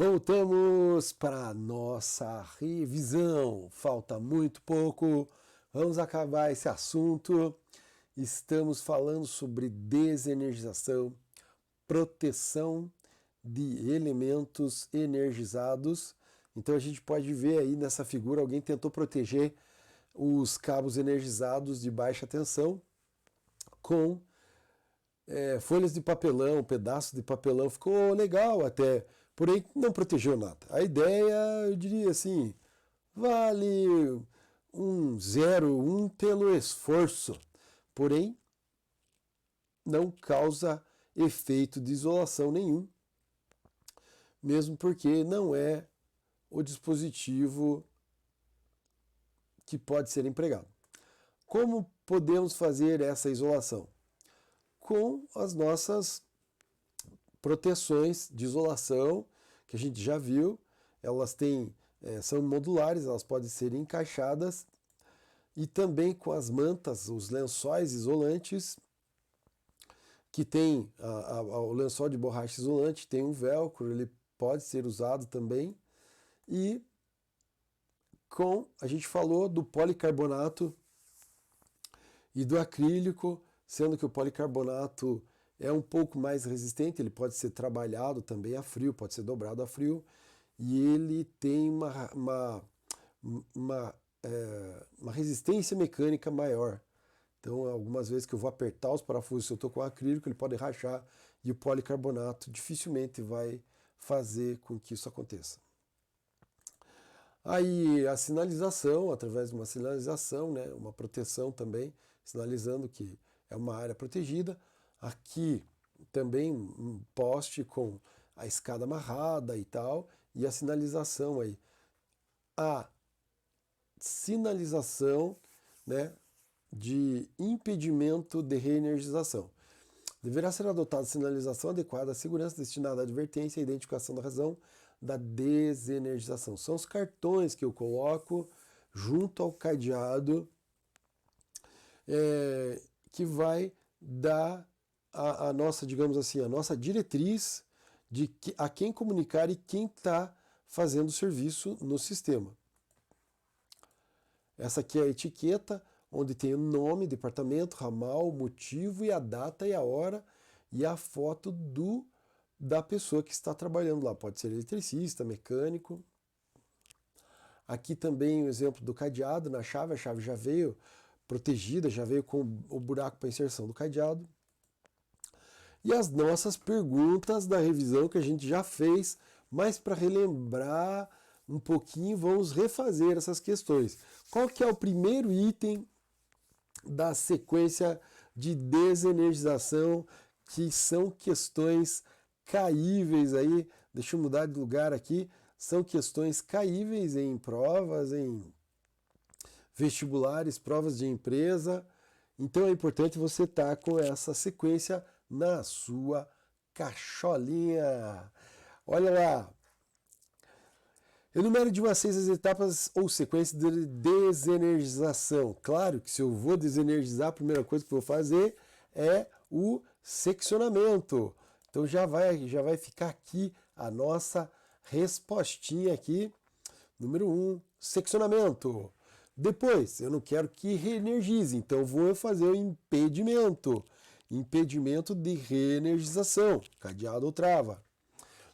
Voltamos para a nossa revisão. Falta muito pouco, vamos acabar esse assunto. Estamos falando sobre desenergização, proteção de elementos energizados. Então a gente pode ver aí nessa figura, alguém tentou proteger os cabos energizados de baixa tensão com folhas de papelão, pedaços de papelão, ficou legal até, porém não protegeu nada. A ideia, eu diria assim, vale um 0,1 pelo esforço, porém não causa efeito de isolação nenhum, mesmo porque não é o dispositivo que pode ser empregado. Como podemos fazer essa isolação? Com as nossas proteções de isolação, que a gente já viu, elas são modulares, elas podem ser encaixadas, e também com as mantas, os lençóis isolantes, que tem o lençol de borracha isolante, tem um velcro, ele pode ser usado também, e a gente falou do policarbonato e do acrílico, sendo que o policarbonato é um pouco mais resistente, ele pode ser trabalhado também a frio, pode ser dobrado a frio, e ele tem uma resistência mecânica maior. Então, algumas vezes que eu vou apertar os parafusos, se eu estou com acrílico, ele pode rachar, e o policarbonato dificilmente vai fazer com que isso aconteça. Aí a sinalização, através de uma sinalização, né, uma proteção também, sinalizando que é uma área protegida. Aqui também um poste com a escada amarrada e tal, e a sinalização aí. A sinalização, né, de impedimento de reenergização. Deverá ser adotada sinalização adequada à segurança destinada à advertência e identificação da razão da desenergização. São os cartões que eu coloco junto ao cadeado que vai dar a nossa, digamos assim, a nossa diretriz de a quem comunicar e quem está fazendo o serviço no sistema. Essa aqui é a etiqueta, onde tem o nome, departamento, ramal, motivo e a data e a hora e a foto da pessoa que está trabalhando lá. Pode ser eletricista, mecânico. Aqui também o exemplo do cadeado na chave. A chave já veio protegida, já veio com o buraco para inserção do cadeado. E as nossas perguntas da revisão que a gente já fez, mas para relembrar um pouquinho, vamos refazer essas questões. Qual que é o primeiro item da sequência de desenergização, que são questões caíveis aí? Deixa eu mudar de lugar aqui. São questões caíveis em provas, em vestibulares, provas de empresa. Então é importante você estar com essa sequência na sua cacholinha. Olha lá. Enumere de 1 a 6 as etapas ou sequências de desenergização. Claro que se eu vou desenergizar, a primeira coisa que eu vou fazer é o seccionamento. Então já vai ficar aqui a nossa respostinha aqui. Número 1, seccionamento. Depois, eu não quero que reenergize, então vou fazer o impedimento. Impedimento de reenergização, cadeado ou trava.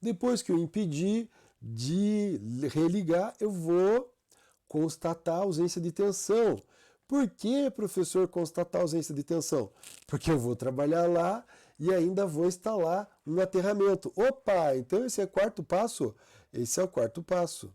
Depois que eu impedir de religar, eu vou constatar a ausência de tensão. Por que, professor, constatar a ausência de tensão? Porque eu vou trabalhar lá e ainda vou instalar um aterramento. Opa, então esse é o quarto passo? Esse é o quarto passo.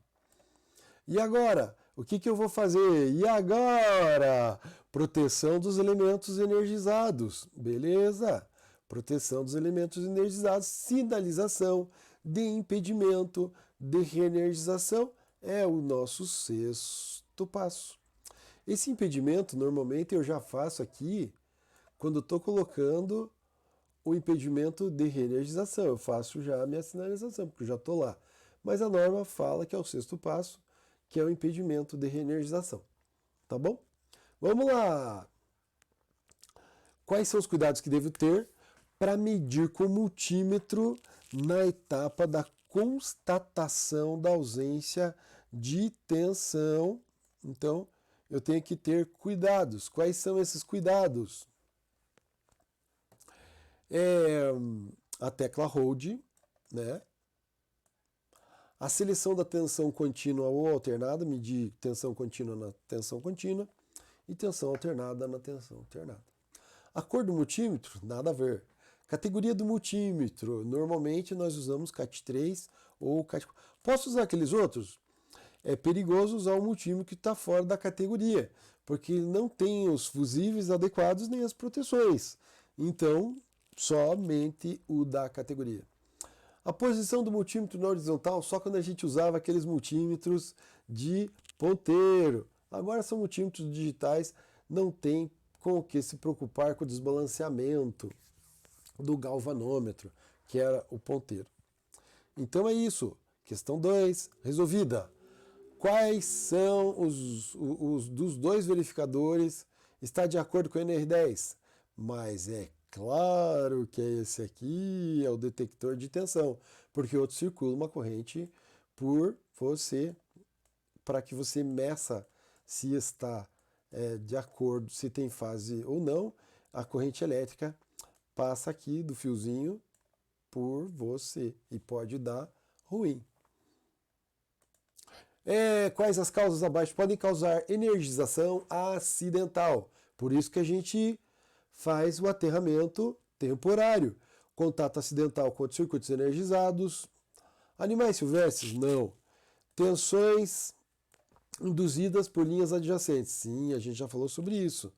E agora? O que eu vou fazer? E agora? Proteção dos elementos energizados. Beleza? Proteção dos elementos energizados, sinalização de impedimento de reenergização é o nosso sexto passo. Esse impedimento, normalmente, eu já faço aqui quando estou colocando o impedimento de reenergização. Eu faço já a minha sinalização, porque eu já estou lá. Mas a norma fala que é o sexto passo, que é o impedimento de reenergização. Tá bom? Vamos lá! Quais são os cuidados que devo ter para medir com multímetro na etapa da constatação da ausência de tensão. Então, eu tenho que ter cuidados. Quais são esses cuidados? A tecla Hold, né? A seleção da tensão contínua ou alternada, medir tensão contínua na tensão contínua e tensão alternada na tensão alternada. A cor do multímetro, nada a ver. Categoria do multímetro, normalmente nós usamos CAT3 ou CAT4. Posso usar aqueles outros? É perigoso usar o multímetro que está fora da categoria, porque ele não tem os fusíveis adequados nem as proteções. Então, somente o da categoria. A posição do multímetro na horizontal só quando a gente usava aqueles multímetros de ponteiro. Agora são multímetros digitais, não tem com o que se preocupar com o desbalanceamento do galvanômetro, que era o ponteiro. Então é isso. Questão 2, resolvida. Quais são os dos dois verificadores? Está de acordo com o NR10? Mas é claro que é esse aqui, é o detector de tensão, porque outro circula uma corrente por você, para que você meça se está de acordo, se tem fase ou não. A corrente elétrica passa aqui do fiozinho por você e pode dar ruim. Quais as causas abaixo podem causar energização acidental? Por isso que a gente faz o aterramento temporário. Contato acidental com circuitos energizados. Animais silvestres? Não. Tensões induzidas por linhas adjacentes? Sim, a gente já falou sobre isso.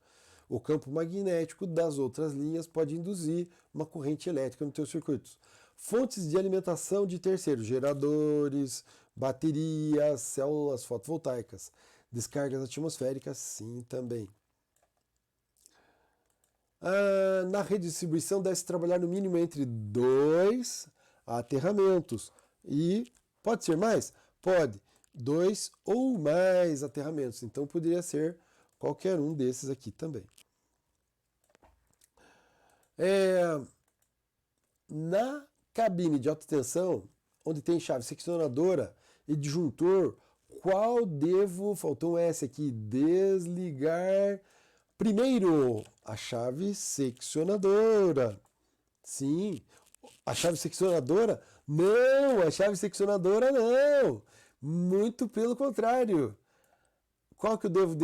O campo magnético das outras linhas pode induzir uma corrente elétrica nos teus circuitos. Fontes de alimentação de terceiros, geradores, baterias, células fotovoltaicas. Descargas atmosféricas, sim, também. Na redistribuição deve-se trabalhar no mínimo entre 2 aterramentos. E pode ser mais? Pode. 2 ou mais aterramentos. Então poderia ser qualquer um desses aqui também. Na cabine de alta tensão, onde tem chave seccionadora e disjuntor, qual devo, faltou um S aqui, desligar primeiro? A chave seccionadora. Sim. A chave seccionadora? Não, a chave seccionadora não. Muito pelo contrário. Qual que eu devo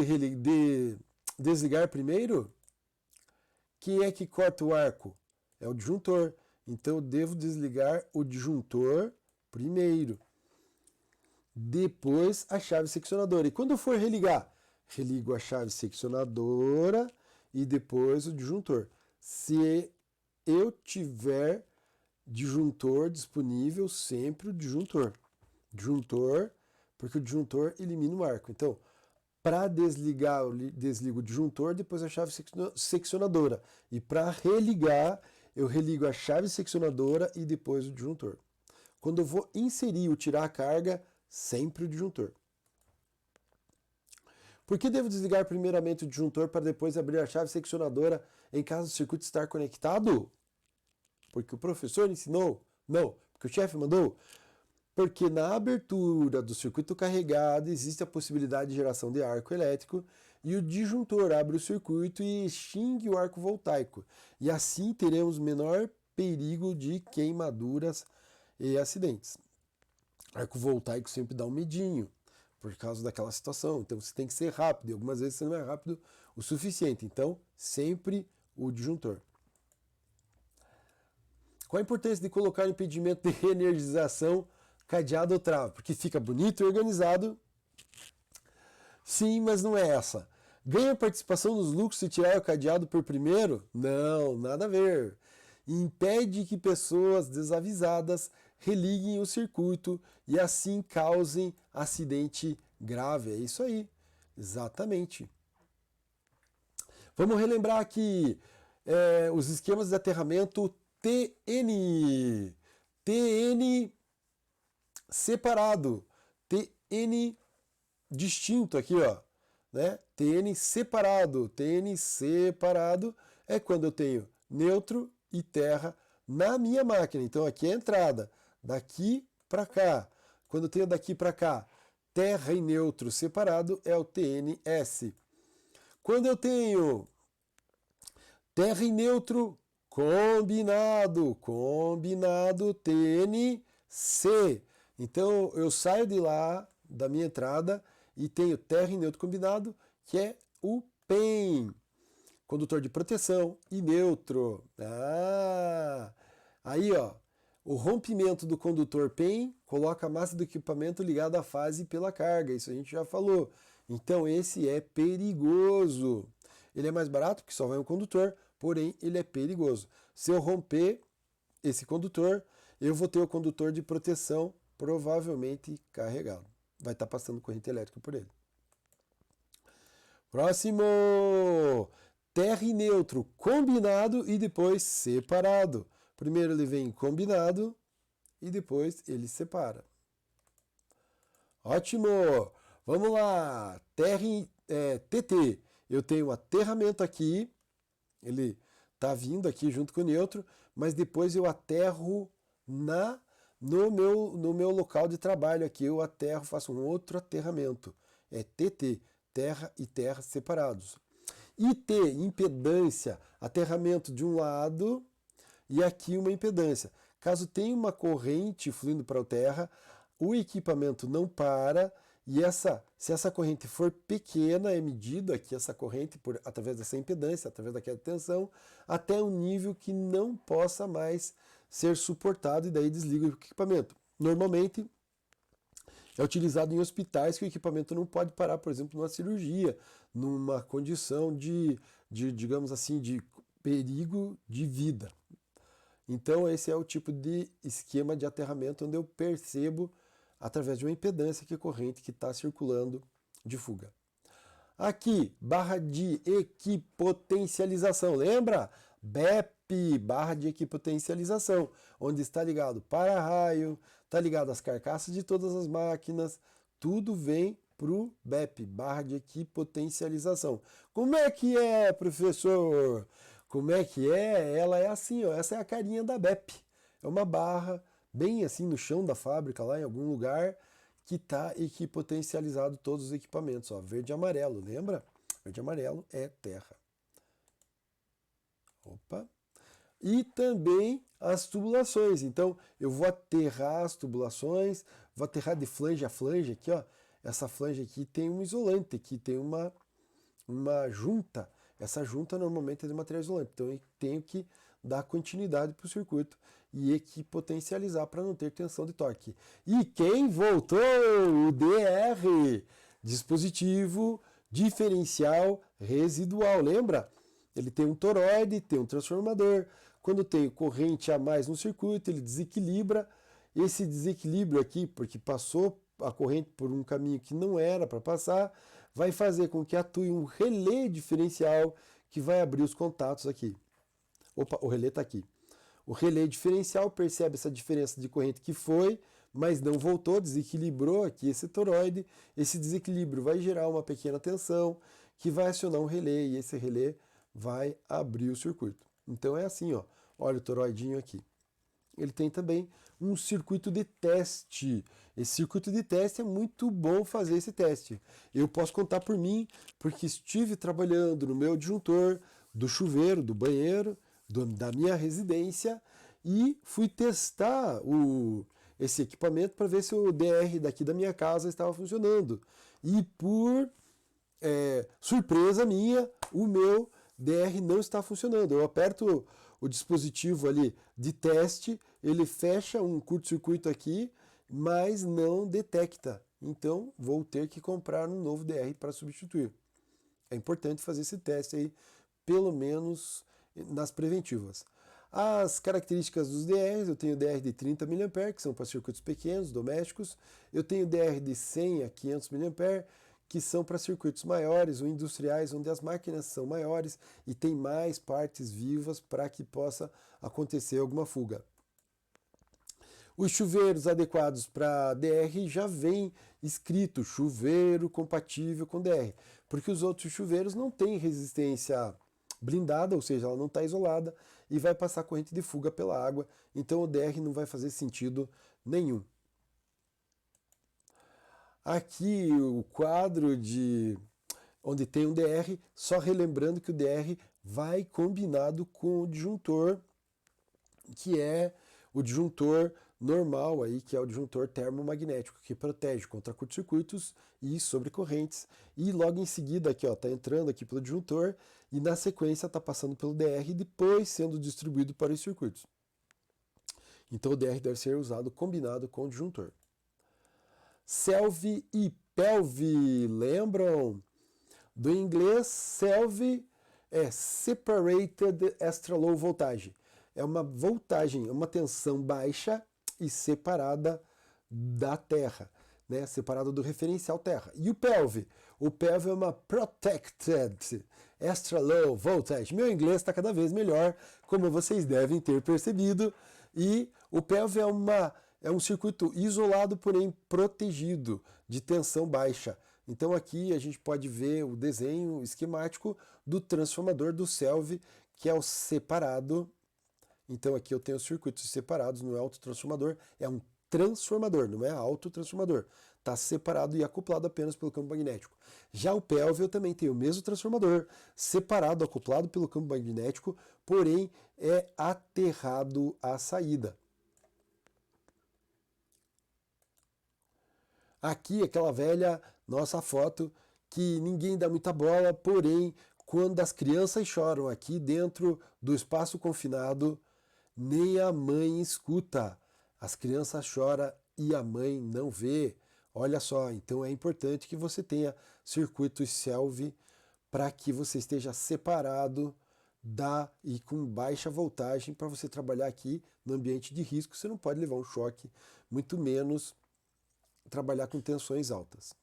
desligar primeiro? Quem é que corta o arco? É o disjuntor. Então eu devo desligar o disjuntor primeiro. Depois a chave seccionadora. E quando eu for religar? Religo a chave seccionadora e depois o disjuntor. Se eu tiver disjuntor disponível, sempre o disjuntor. Disjuntor, porque o disjuntor elimina o arco. Então, para desligar, eu desligo o disjuntor, depois a chave seccionadora. E para religar, eu religo a chave seccionadora e depois o disjuntor. Quando eu vou inserir ou tirar a carga, sempre o disjuntor. Por que devo desligar primeiramente o disjuntor para depois abrir a chave seccionadora em caso do circuito estar conectado? Porque o professor ensinou? Não. Porque o chefe mandou? Porque na abertura do circuito carregado existe a possibilidade de geração de arco elétrico e o disjuntor abre o circuito e extingue o arco voltaico. E assim teremos menor perigo de queimaduras e acidentes. Arco voltaico sempre dá um medinho por causa daquela situação. Então você tem que ser rápido e algumas vezes você não é rápido o suficiente. Então sempre o disjuntor. Qual a importância de colocar impedimento de reenergização cadeado ou trava? Porque fica bonito e organizado. Sim, mas não é essa. Ganha participação nos lucros se tirar o cadeado por primeiro? Não, nada a ver. Impede que pessoas desavisadas religuem o circuito e assim causem acidente grave. É isso aí. Exatamente. Vamos relembrar aqui os esquemas de aterramento TN. TN separado. TN distinto aqui, ó. Né? TN separado. TN separado é quando eu tenho neutro e terra na minha máquina. Então aqui é a entrada. Daqui para cá. Quando eu tenho daqui para cá terra e neutro separado, é o TNS. Quando eu tenho terra e neutro combinado TNC. Então eu saio de lá, da minha entrada, e tenho terra e neutro combinado, que é o PEN. Condutor de proteção e neutro. Aí, ó, o rompimento do condutor PEN coloca a massa do equipamento ligada à fase pela carga. Isso a gente já falou. Então esse é perigoso. Ele é mais barato porque só vai um condutor, porém ele é perigoso. Se eu romper esse condutor, eu vou ter o condutor de proteção provavelmente carregado. Vai estar passando corrente elétrica por ele. Próximo! Terra e neutro combinado e depois separado. Primeiro ele vem combinado e depois ele separa. Ótimo! Vamos lá! Terra e TT. Eu tenho um aterramento aqui, ele está vindo aqui junto com o neutro, mas depois eu aterro no meu local de trabalho aqui, eu aterro, faço um outro aterramento. É TT, terra e terra separados. IT, impedância, aterramento de um lado e aqui uma impedância. Caso tenha uma corrente fluindo para a terra, o equipamento não para e se essa corrente for pequena, é medida aqui essa corrente através dessa impedância, através daquela tensão, até um nível que não possa mais ser suportado e daí desliga o equipamento. Normalmente é utilizado em hospitais que o equipamento não pode parar, por exemplo, numa cirurgia, numa condição digamos assim, de perigo de vida. Então esse é o tipo de esquema de aterramento onde eu percebo através de uma impedância que corrente que está circulando de fuga. Aqui, barra de equipotencialização, lembra? BEP, barra de equipotencialização, onde está ligado para-raio, está ligado às carcaças de todas as máquinas, tudo vem para o BEP, barra de equipotencialização. Como é que é, professor? Como é que é? Ela é assim, ó, essa é a carinha da BEP. É uma barra bem assim no chão da fábrica, lá em algum lugar, que está equipotencializado todos os equipamentos. Ó, verde e amarelo, lembra? Verde e amarelo é terra. Opa! E também as tubulações. Então, eu vou aterrar as tubulações, vou aterrar de flange a flange aqui, ó. Essa flange aqui tem um isolante, aqui tem uma junta. Essa junta normalmente é de material isolante. Então, eu tenho que dar continuidade para o circuito e equipotencializar para não ter tensão de torque. E quem voltou? O DR, dispositivo diferencial residual. Lembra? Ele tem um toroide, tem um transformador. Quando tem corrente a mais no circuito, ele desequilibra. Esse desequilíbrio aqui, porque passou a corrente por um caminho que não era para passar, vai fazer com que atue um relé diferencial que vai abrir os contatos aqui. Opa, o relé está aqui. O relé diferencial percebe essa diferença de corrente que foi, mas não voltou, desequilibrou aqui esse toroide. Esse desequilíbrio vai gerar uma pequena tensão que vai acionar um relé e esse relé vai abrir o circuito. Então é assim, ó. Olha o toroidinho aqui. Ele tem também um circuito de teste. Esse circuito de teste é muito bom fazer esse teste. Eu posso contar por mim, porque estive trabalhando no meu disjuntor do chuveiro, do banheiro, da minha residência e fui testar esse equipamento para ver se o DR daqui da minha casa estava funcionando. E por surpresa minha, o meu DR não está funcionando. Eu aperto o dispositivo ali de teste, ele fecha um curto-circuito aqui, mas não detecta. Então vou ter que comprar um novo DR para substituir. É importante fazer esse teste aí, pelo menos nas preventivas. As características dos DRs, eu tenho DR de 30 mA, que são para circuitos pequenos, domésticos. Eu tenho DR de 100 a 500 mA, que são para circuitos maiores ou industriais, onde as máquinas são maiores e tem mais partes vivas para que possa acontecer alguma fuga. Os chuveiros adequados para DR já vem escrito chuveiro compatível com DR, porque os outros chuveiros não têm resistência blindada, ou seja, ela não está isolada e vai passar corrente de fuga pela água, então o DR não vai fazer sentido nenhum. Aqui o quadro de onde tem um DR, só relembrando que o DR vai combinado com o disjuntor, que é o disjuntor normal aí, que é o disjuntor termomagnético, que protege contra curtos-circuitos e sobrecorrentes. E logo em seguida aqui, ó, tá entrando aqui pelo disjuntor e na sequência tá passando pelo DR e depois sendo distribuído para os circuitos. Então o DR deve ser usado combinado com o disjuntor. Selve e pelve, lembram? Do inglês, selve é separated extra low voltage. É uma voltagem, uma tensão baixa e separada da terra, né? Separada do referencial terra. E o pelve? O pelve é uma protected extra low voltage. Meu inglês está cada vez melhor, como vocês devem ter percebido. E o pelve é um circuito isolado, porém protegido, de tensão baixa. Então aqui a gente pode ver o desenho esquemático do transformador do selve, que é o separado. Então aqui eu tenho os circuitos separados, não é autotransformador, é um transformador, não é autotransformador. Está separado e acoplado apenas pelo campo magnético. Já o pelve eu também tenho o mesmo transformador, separado, acoplado pelo campo magnético, porém é aterrado à saída. Aqui aquela velha nossa foto que ninguém dá muita bola, porém quando as crianças choram aqui dentro do espaço confinado, nem a mãe escuta. As crianças choram e a mãe não vê. Olha só, então é importante que você tenha circuitos selve para que você esteja separado e com baixa voltagem para você trabalhar aqui no ambiente de risco. Você não pode levar um choque, muito menos trabalhar com tensões altas.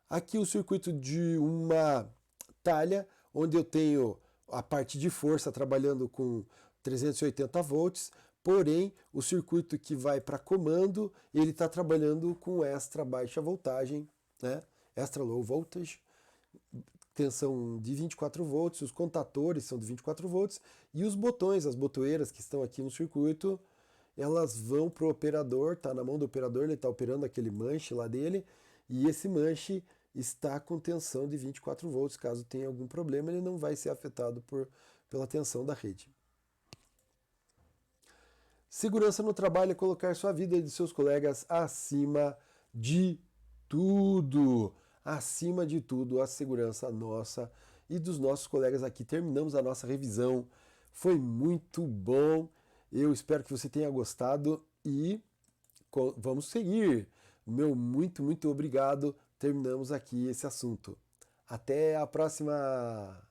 Aqui o circuito de uma talha, onde eu tenho a parte de força trabalhando com 380 volts, porém o circuito que vai para comando, ele está trabalhando com extra baixa voltagem, né? Extra low voltage, tensão de 24 volts, os contatores são de 24 volts, e os botões, as botoeiras que estão aqui no circuito, elas vão para o operador, está na mão do operador, ele está operando aquele manche lá dele, e esse manche está com tensão de 24 volts. Caso tenha algum problema, ele não vai ser afetado pela tensão da rede. Segurança no trabalho é colocar sua vida e de seus colegas acima de tudo. Acima de tudo, a segurança nossa e dos nossos colegas aqui. Terminamos a nossa revisão. Foi muito bom. Eu espero que você tenha gostado e vamos seguir. Meu muito obrigado. Terminamos aqui esse assunto. Até a próxima!